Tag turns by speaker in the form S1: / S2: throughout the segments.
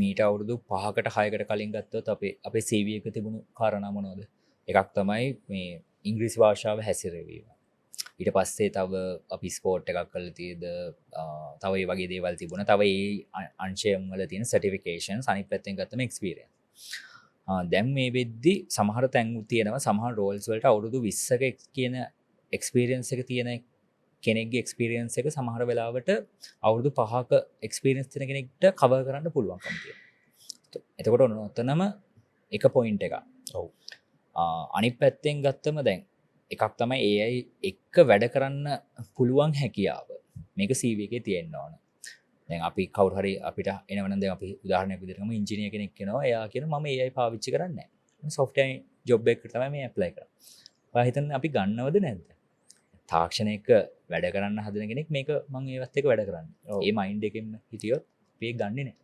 S1: මීට අවුරුදු 5කට 6කට කලින් ගත්තොත් අපේ CV එක තිබුණු කාරණා මොනවද? එකක් තමයි මේ ඉංග්‍රීසි භාෂාව හැසිරවීම. ඊට පස්සේ තව අපි ස්පෝර්ට් එකක් කරලා තියෙද තව ඒ වගේ දේවල් තිබුණා. තව ඒ අංශයන් වල තියෙන සර්ටිෆිකේෂන්ස් අනිත් පැත්තෙන් ගත්තම එක්ස්පීරියන්ස්. දැන් මේ වෙද්දි සමහර තැන් තියෙනවා සමහර රෝල්ස් වලට අවුරුදු 20ක කියන එක්ස්පීරියන්ස් එක තියෙන කෙනෙක්ගේ එක්ස්පීරියන්ස් එක සමහර වෙලාවට අවුරුදු 5ක එක්ස්පීරියන්ස් තියෙන කෙනෙක්ට කවර් කරන්න පුළුවන්කම තියෙනවා. එතකොට ඔතනම එක පොයින්ට් එකක්.
S2: ඔව්.
S1: අනිත් පැත්තෙන් ගත්තම දැන් එකක් තමයි AI එක්ක වැඩ කරන්න පුළුවන් හැකියාව. මේක CV එකේ තියෙන්න ඕන. දැන් අපි කවුරු හරි අපිට එනවනම් දැන් අපි උදාහරණයක් විදිහට ගමු ඉංජිනේර කෙනෙක් කෙනවා. එයා කියනවා මම AI පාවිච්චි කරන්නේ නැහැ. සොෆ්ට්වෙයාර් ජොබ් එකකට තමයි මේ ඇප්ලයි කරන්නේ. ඔයා හිතන්නේ අපි ගන්නවද නැද්ද? තාක්ෂණයක වැඩ කරන්න හදන කෙනෙක් මේක මම ඒවත් එක වැඩ කරන්නේ. ඒ මයින්ඩ් එකෙන්ම හිටියොත් මේක ගන්නෙ නැහැ.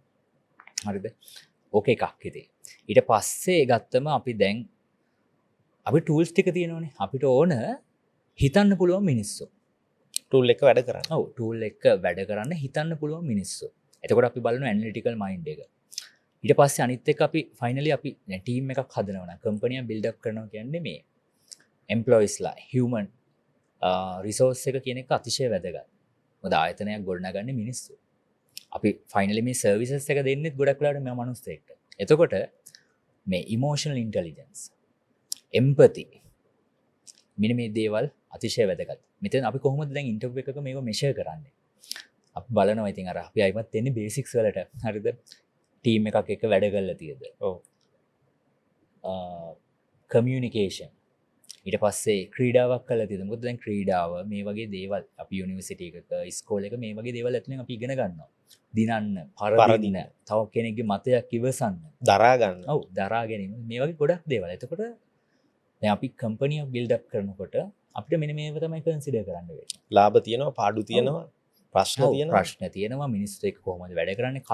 S1: හරිද? ඕක එකක් ඉතින්. ඊට පස්සේ ගත්තම අපි දැන් අපි ටූල්ස් ටික තියෙනවනේ. අපිට ඕන හිතන්න පුළුවන් මිනිස්සු.
S2: ටූල් එක වැඩ කරන්න.
S1: ඔව් ටූල් එක වැඩ කරන්න හිතන්න පුළුවන් මිනිස්සු. එතකොට අපි බලනවා ඇනලිටිකල් මයින්ඩ් එක. ඊට පස්සේ අනිත් එක අපි ෆයිනලි අපි දැන් ටීම් එකක් හදනවා නම් කම්පැනි එක බිල්ඩ් අප් කරනවා කියන්නේ මේ එම්ප්ලොයිස්ලා හියුමන් රිසෝස් එක කියන එක අතිශය වැදගත්. මොකද ආයතනයක් ගොඩනගන්නේ මිනිස්සු. අපි ෆයිනලි මේ සර්විසස් එක දෙන්නේ ගොඩක් වෙලාවට මේ මිනිස්සෙක්ට. එතකොට මේ ඉමෝෂනල් ඉන්ටෙලිජන්ස්, එම්පති මෙන්න මේ දේවල් අතිශය වැදගත්. මෙතන අපි කොහොමද දැන් ඉන්ටර්විව් එකක මේක මෙෂර් කරන්නේ? අපි බලනවා ඉතින් අර අපි ආයිමත් එන්නේ බේසික්ස් වලට. හරිද? ටීම් එකක් එක්ක වැඩ කරලා තියෙද.
S2: ඔව්.
S1: කමියුනිකේෂන් ඊට පස්සේ ක්‍රීඩාවක් කළා තියෙද. මොකද දැන් ක්‍රීඩාව මේ වගේ දේවල් අපි යුනිවර්සිටි එකක ඉස්කෝලේ එක මේ වගේ දේවල් ඇතුලෙන් අපි ඉගෙන ගන්නවා. දිනන්න, පරදින්න, තව කෙනෙක්ගේ මතයක් ඉවසන්න,
S2: දරා ගන්න.
S1: ඔව් දරා ගැනීම මේ වගේ ගොඩක් දේවල්. එතකොට දැන් අපි කම්පැනියක් බිල්ඩ් අප් කරනකොට අපිට මෙන්න මේව තමයි කන්සිඩර් කරන්න වෙන්නේ.
S2: ලාභ තියෙනවා, පාඩු තියෙනවා, ප්‍රශ්න තියෙනවා.
S1: ප්‍රශ්න තියෙනවා මිනිස්සු එක්ක කොහොමද වැඩ කරන්නේ?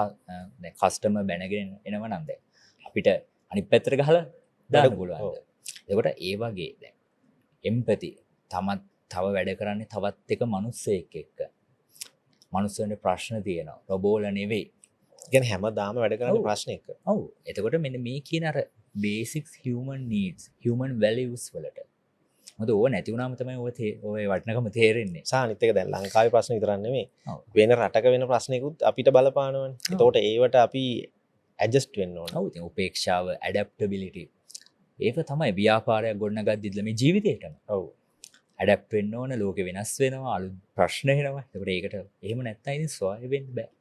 S1: දැන් කස්ටමර් බැනගෙන එනවා නම් දැන් අපිට අනිත් පැත්තට ගහලා දාන්න පුළුවන්. එතකොට ඒ වගේ දැන් එම්පති තව වැඩ කරන්නේ තවත් එක මිනිස්සෙක් එක්ක. මිනිස්සුන්ගේ ප්‍රශ්න තියෙනවා. රොබෝල නෙවෙයි.
S2: කියන්නේ හැමදාම වැඩ කරන්නේ ප්‍රශ්න එක.
S1: ඔව්. එතකොට මෙන්න මේ කියන අර basics human needs, human values වලට. මොකද ඕව නැති වුණාම තමයි ඔය වටිනකම තේරෙන්නේ.
S2: සානිත් එක දැන් ලංකාවේ ප්‍රශ්න විතරක් නෙමෙයි.
S1: ඔව්.
S2: වෙන රටක වෙන ප්‍රශ්නයකුත් අපිට බලපානවනේ. එතකොට ඒවට අපි ඇඩ්ජස්ට් වෙන්න ඕන.
S1: ඔව්. ඉතින් උපේක්ෂාව, ඇඩැප්ටබිලිටි ඒක තමයි ව්‍යාපාරයක් ගොඩනගද්දිද මේ ජීවිතේටම.
S2: ඔව්.
S1: ඇඩැප්ට් වෙන්න ඕන, ලෝකෙ වෙනස් වෙනවා, අලුත් ප්‍රශ්න එනවා. ඒකට එහෙම නැත්නම් ඉතින් සොයවෙන්න බෑ.